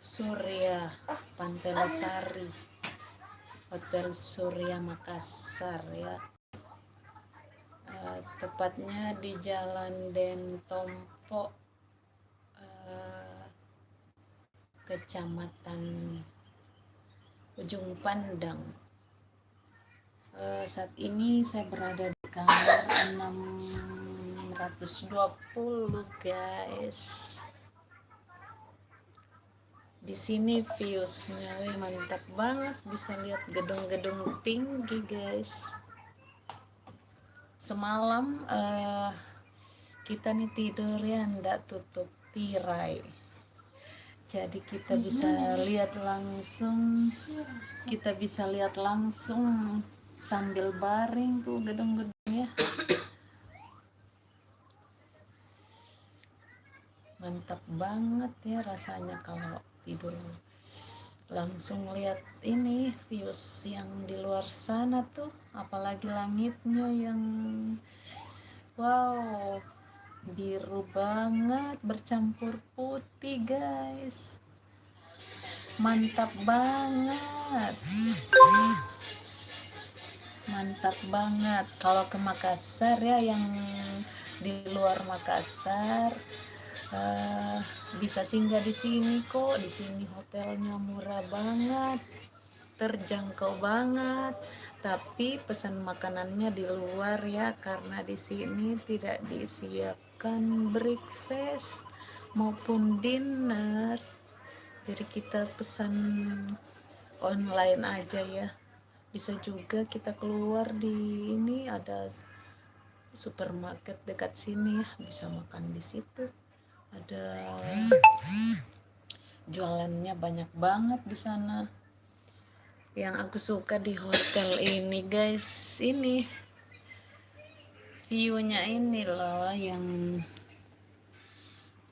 Surya Pantai Losari, Hotel Surya Makassar ya. Tepatnya di Jalan Den Tompo, Kecamatan Ujung Pandang. Saat ini saya berada di kamar 620 guys. Di sini viewsnya mantap banget, bisa lihat gedung-gedung tinggi guys. Semalam kita nih tidur ya ndak tutup tirai, jadi kita bisa lihat langsung sambil baring tuh gedung-gedungnya. Mantap banget ya rasanya kalau tidur langsung lihat ini views yang di luar sana tuh, apalagi langitnya yang wow, biru banget bercampur putih guys. Mantap banget. Mantap banget. Kalau ke Makassar ya, yang di luar Makassar bisa singgah di sini kok. Di sini hotelnya murah banget, terjangkau banget. Tapi pesan makanannya di luar ya, karena di sini tidak disiapkan breakfast maupun dinner. Jadi kita pesan online aja ya. Bisa juga kita keluar, di ini ada supermarket dekat sini ya, bisa makan di situ. Ada jualannya banyak banget di sana. Yang aku suka di hotel ini guys, ini view-nya ini loh yang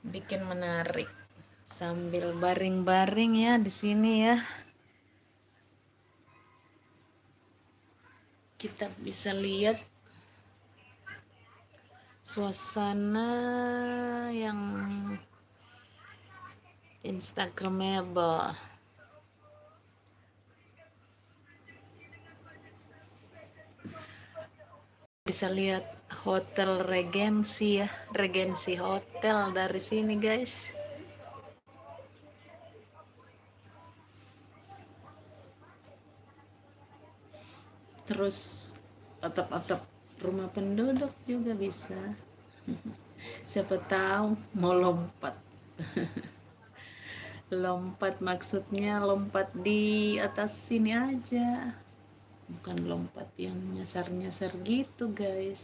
bikin menarik. Sambil baring-baring ya di sini ya, kita bisa lihat suasana yang instagramable. Bisa lihat Hotel Regency ya, Regency Hotel dari sini guys. Terus atap-atap rumah penduduk juga bisa. Siapa tahu mau lompat. Lompat maksudnya lompat di atas sini aja, bukan lompat yang nyasar-nyasar gitu guys.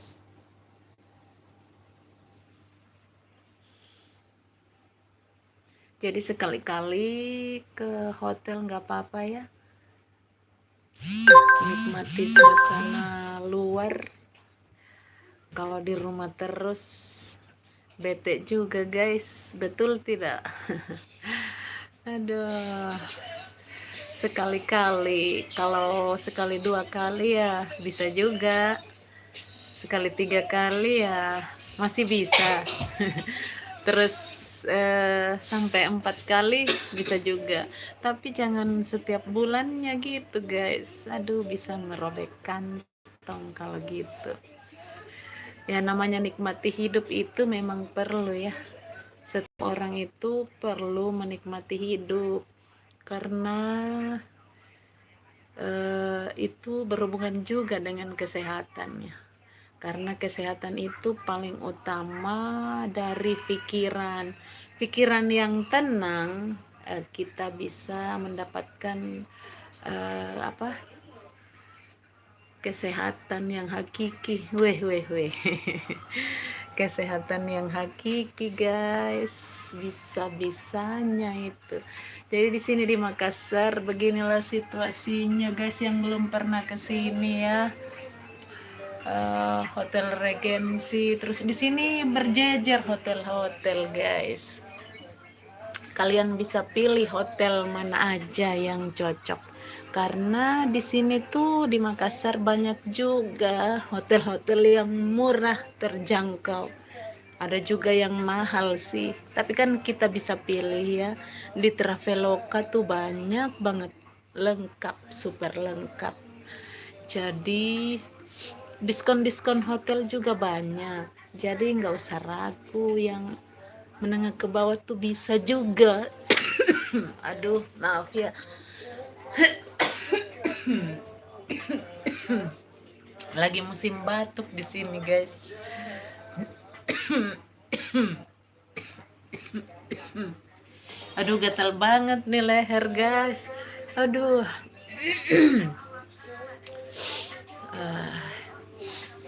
Jadi sekali-kali ke hotel nggak apa-apa ya, nikmati suasana luar. Kalau di rumah terus bete juga guys, betul tidak? Aduh, sekali-kali, kalau sekali 2 kali ya bisa juga, sekali 3 kali ya masih bisa. Terus sampai 4 kali bisa juga, tapi jangan setiap bulannya gitu guys. Aduh, bisa merobek kantong kalau gitu ya. Namanya nikmati hidup itu memang perlu ya, setiap orang itu perlu menikmati hidup, karena itu berhubungan juga dengan kesehatannya. Karena kesehatan itu paling utama dari pikiran. Pikiran yang tenang, kita bisa mendapatkan kesehatan yang hakiki. Kesehatan yang hakiki guys, bisa-bisanya itu. Jadi di sini di Makassar beginilah situasinya guys, yang belum pernah ke sini ya. Hotel Regency, terus di sini berjejer hotel-hotel guys. Kalian bisa pilih hotel mana aja yang cocok, karena di sini tuh di Makassar banyak juga hotel-hotel yang murah, terjangkau. Ada juga yang mahal sih, tapi kan kita bisa pilih ya. Di Traveloka tuh banyak banget, lengkap, super lengkap. Jadi diskon-diskon hotel juga banyak, jadi nggak usah ragu, yang menengah ke bawah tuh bisa juga. Aduh, maaf ya, lagi musim batuk di sini guys. Aduh, gatal banget nih leher guys. Aduh.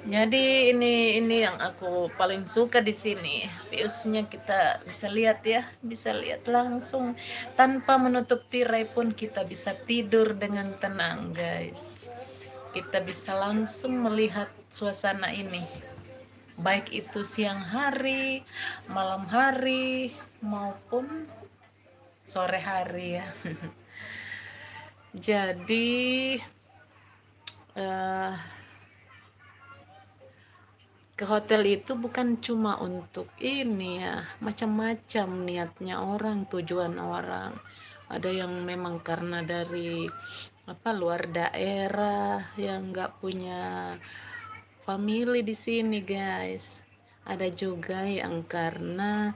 Jadi ini yang aku paling suka di sini. Viewsnya kita bisa lihat ya, bisa lihat langsung tanpa menutup tirai pun kita bisa tidur dengan tenang, guys. Kita bisa langsung melihat suasana ini. Baik itu siang hari, malam hari, maupun sore hari ya. Jadi eh ke hotel itu bukan cuma untuk ini ya, macam-macam niatnya orang, tujuan orang. Ada yang memang karena dari luar daerah yang nggak punya family di sini guys. Ada juga yang karena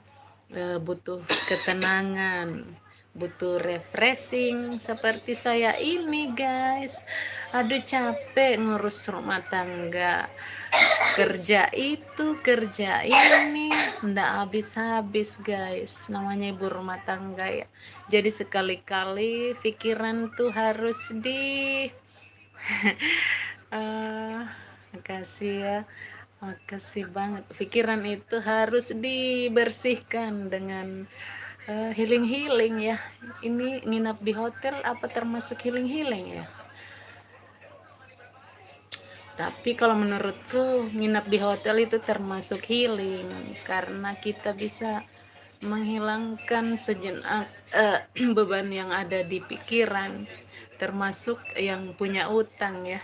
butuh ketenangan, butuh refreshing seperti saya ini guys. Aduh, capek ngurus rumah tangga, kerja itu kerja ini, ndak habis-habis guys, namanya ibu rumah tangga ya. Jadi sekali-kali pikiran tuh harus makasih ya, makasih banget, pikiran itu harus dibersihkan dengan healing-healing ya. Ini nginap di hotel apa termasuk healing-healing ya? Tapi kalau menurutku nginap di hotel itu termasuk healing, karena kita bisa menghilangkan sejenak beban yang ada di pikiran, termasuk yang punya utang ya.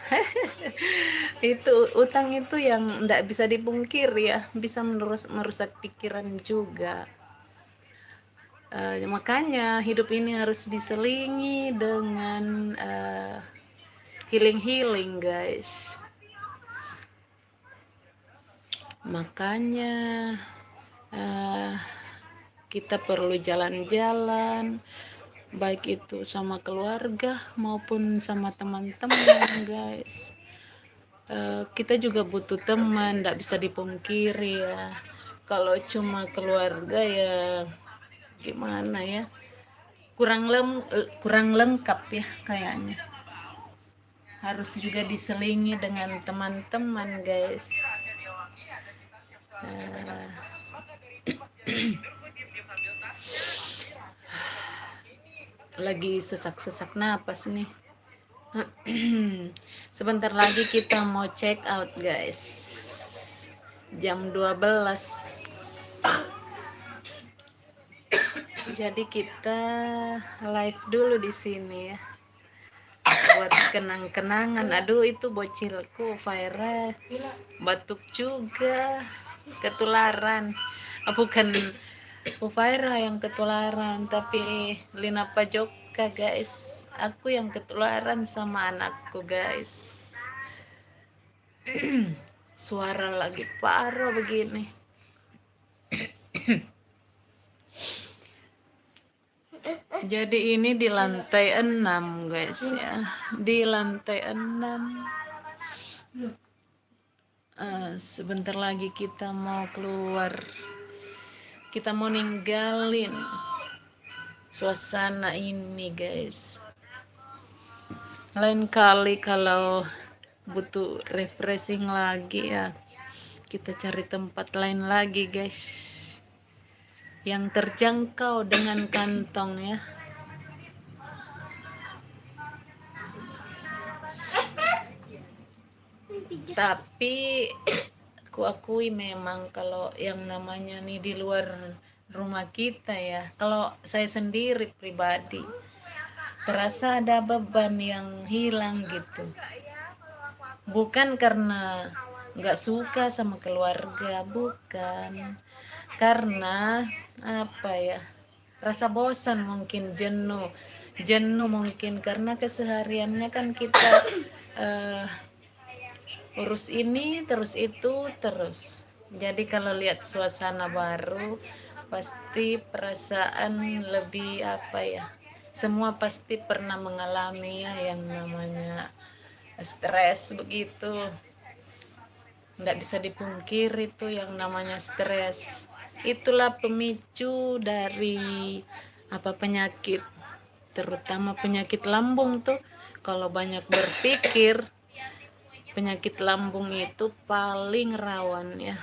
Itu utang itu yang tidak bisa dipungkir ya, bisa merusak pikiran juga. Makanya hidup ini harus diselingi dengan healing-healing guys. Makanya kita perlu jalan-jalan, baik itu sama keluarga maupun sama teman-teman guys. Kita juga butuh teman, tidak bisa dipungkiri ya. Kalau cuma keluarga ya gimana ya, kurang lengkap ya kayaknya. Harus juga diselingi dengan teman-teman guys. Lagi sesak-sesak napas nih. Sebentar lagi kita mau check out guys, jam 12. Jadi kita live dulu di sini ya, buat kenang-kenangan. Aduh, itu bocilku Faira batuk juga, ketularan. Bukan Faira yang ketularan, tapi Lina Pajoka guys. Aku yang ketularan sama anakku guys. Suara lagi parah begini. Jadi ini di lantai 6 guys ya, di lantai 6. Sebentar lagi kita mau keluar, kita mau ninggalin suasana ini guys. Lain kali kalau butuh refreshing lagi ya, kita cari tempat lain lagi guys, yang terjangkau dengan kantong ya. Tapi aku akui memang kalau yang namanya nih di luar rumah kita ya, kalau saya sendiri pribadi terasa ada beban yang hilang gitu. Bukan karena nggak suka sama keluarga, bukan. Karena apa ya, rasa bosan mungkin, jenuh mungkin karena kesehariannya kan kita eh, urus ini terus itu terus. Jadi kalau lihat suasana baru pasti perasaan lebih apa ya, semua pasti pernah mengalami ya yang namanya stres begitu, nggak bisa dipungkiri itu yang namanya stres. Itulah pemicu dari apa, penyakit, terutama penyakit lambung tuh. Kalau banyak berpikir, penyakit lambung itu paling rawan ya.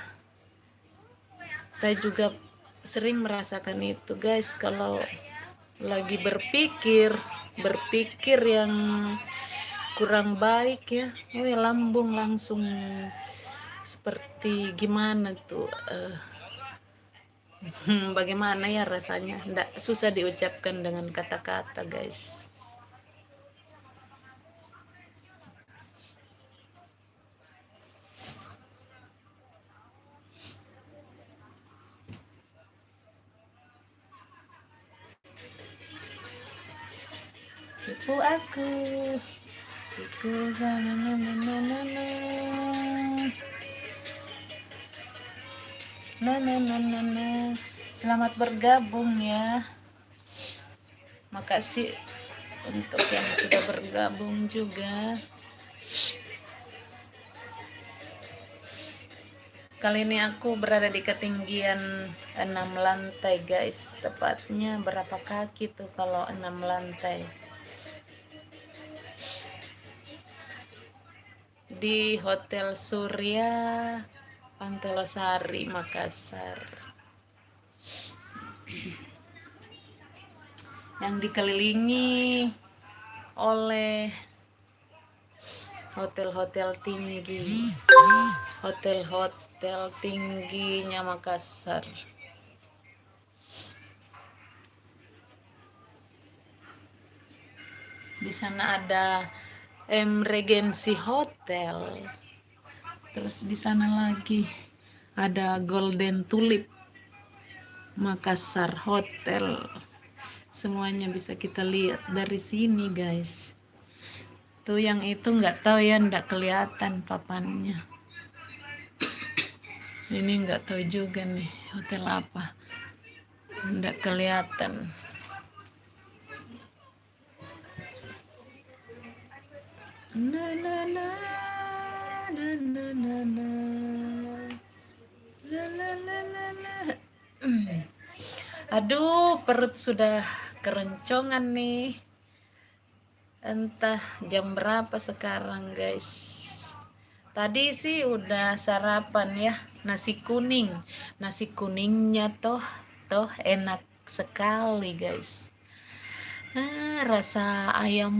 Saya juga sering merasakan itu guys, kalau lagi berpikir yang kurang baik ya, lambung langsung seperti gimana tuh, bagaimana ya rasanya, nggak, susah diucapkan dengan kata-kata guys. Tipu aku, tipu Selamat bergabung ya. Makasih untuk yang sudah bergabung juga. Kali ini aku berada di ketinggian 6 lantai guys. Tepatnya berapa kaki tuh kalau 6 lantai? Di Hotel Surya Pantai Losari, Makassar, yang dikelilingi oleh hotel-hotel tingginya Makassar. Di sana ada Regency Hotel. Terus di sana lagi ada Golden Tulip Makassar Hotel. Semuanya bisa kita lihat dari sini guys. Tuh yang itu nggak tahu ya, nggak kelihatan papannya. Ini nggak tahu juga nih hotel apa, nggak kelihatan. Na na na na na na na. La, la, la, la, la. Aduh, perut sudah keroncongan nih. Entah jam berapa sekarang guys. Tadi sih udah sarapan ya, nasi kuning. Nasi kuningnya toh enak sekali guys. Rasa ayam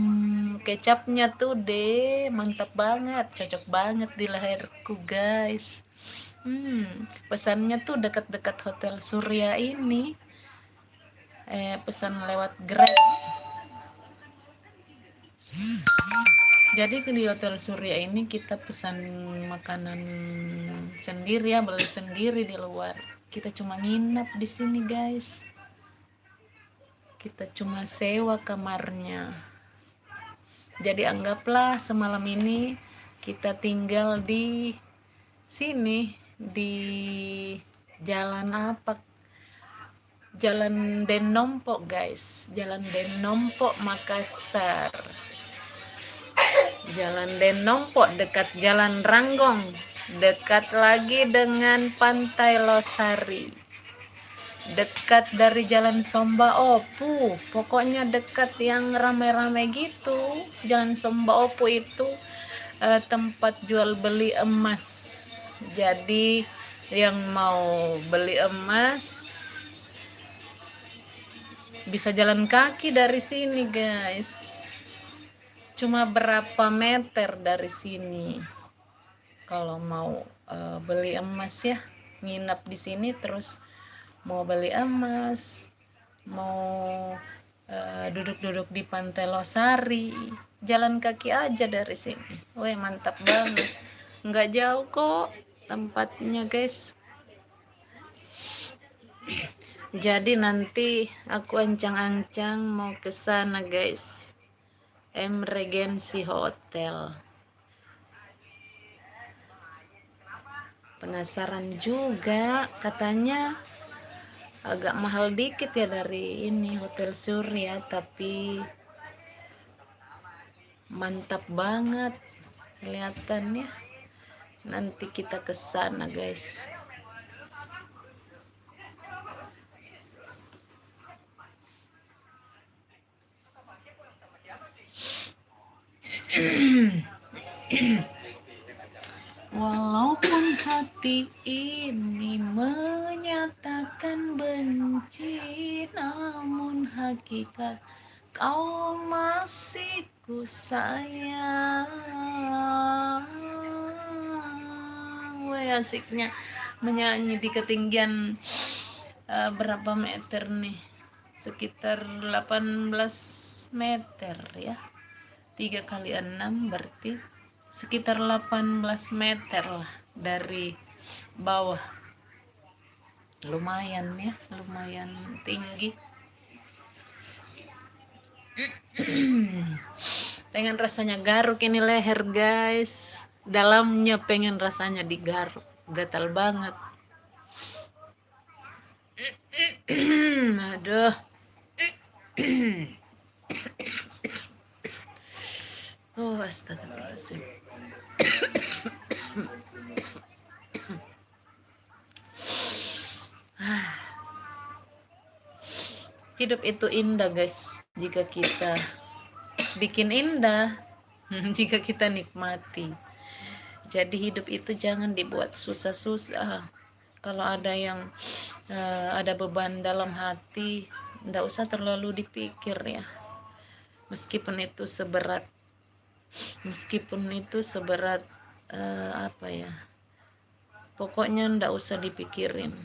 kecapnya tuh deh mantap banget, cocok banget di leherku guys. Pesannya tuh dekat-dekat Hotel Surya ini. Pesan lewat Grab. Jadi di Hotel Surya ini kita pesan makanan sendiri ya, beli sendiri di luar. Kita cuma nginap di sini guys. Kita cuma sewa kamarnya. Jadi anggaplah semalam ini kita tinggal di sini, di jalan apa? Jalan Denompok guys. Jalan Denompok Makassar. Jalan Denompok dekat Jalan Ranggong, dekat lagi dengan Pantai Losari, dekat dari Jalan Somba Opu. Pokoknya dekat yang ramai-ramai gitu. Jalan Somba Opu itu tempat jual beli emas. Jadi yang mau beli emas bisa jalan kaki dari sini guys. Cuma berapa meter dari sini. Kalau mau beli emas ya, nginap di sini terus mau beli emas, mau duduk-duduk di Pantai Losari, jalan kaki aja dari sini. Wih, mantap banget. nggak jauh kok tempatnya guys. Jadi nanti aku ancang-ancang mau ke sana guys, M Regency Hotel. Penasaran juga, katanya agak mahal dikit ya dari ini Hotel Surya, tapi mantap banget kelihatannya. Nanti kita ke sana guys. Walaupun hati ini menyatakan benci, namun hakikat kau masih ku sayang. Wah, asiknya menyanyi di ketinggian berapa meter nih? Sekitar 18 meter ya. 3 kali 6 berarti sekitar 18 meter lah dari bawah. Lumayan ya, lumayan tinggi. Pengen rasanya garuk ini leher guys, dalamnya pengen rasanya digaruk, gatal banget. Aduh. Oh, astagfirullahaladzim. Hidup itu indah guys, jika kita bikin indah, jika kita nikmati. Jadi hidup itu jangan dibuat susah-susah. Kalau ada yang ada beban dalam hati, ndak usah terlalu dipikir ya. Meskipun itu seberat apa ya, pokoknya ndak usah dipikirin.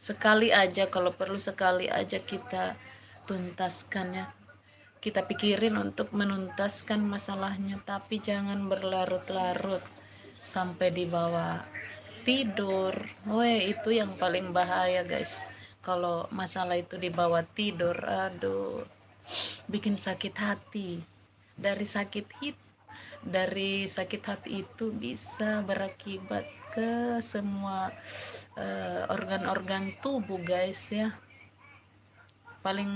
Sekali aja, kalau perlu sekali aja kita tuntaskan ya, kita pikirin untuk menuntaskan masalahnya, tapi jangan berlarut-larut sampai dibawa tidur. Weh, itu yang paling bahaya guys. Kalau masalah itu dibawa tidur, aduh, bikin sakit hati. Dari sakit hati itu bisa berakibat ke semua organ-organ tubuh guys ya. Paling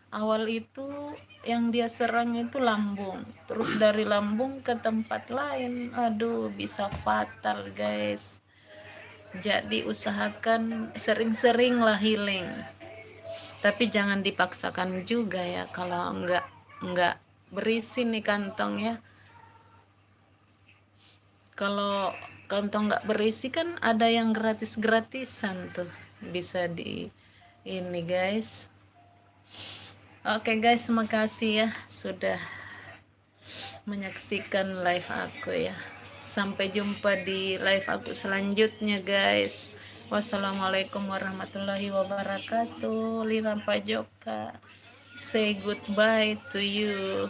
awal itu yang dia serang itu lambung, terus dari lambung ke tempat lain, aduh bisa fatal guys. Jadi usahakan sering-sering lah healing, tapi jangan dipaksakan juga ya. Kalau enggak berisi nih kantong ya, kalau kantong nggak berisi kan ada yang gratis-gratisan tuh, bisa di ini guys. Oke guys, makasih ya sudah menyaksikan live aku ya. Sampai jumpa di live aku selanjutnya guys. Wassalamualaikum warahmatullahi wabarakatuh. Lina Pajoka say goodbye to you.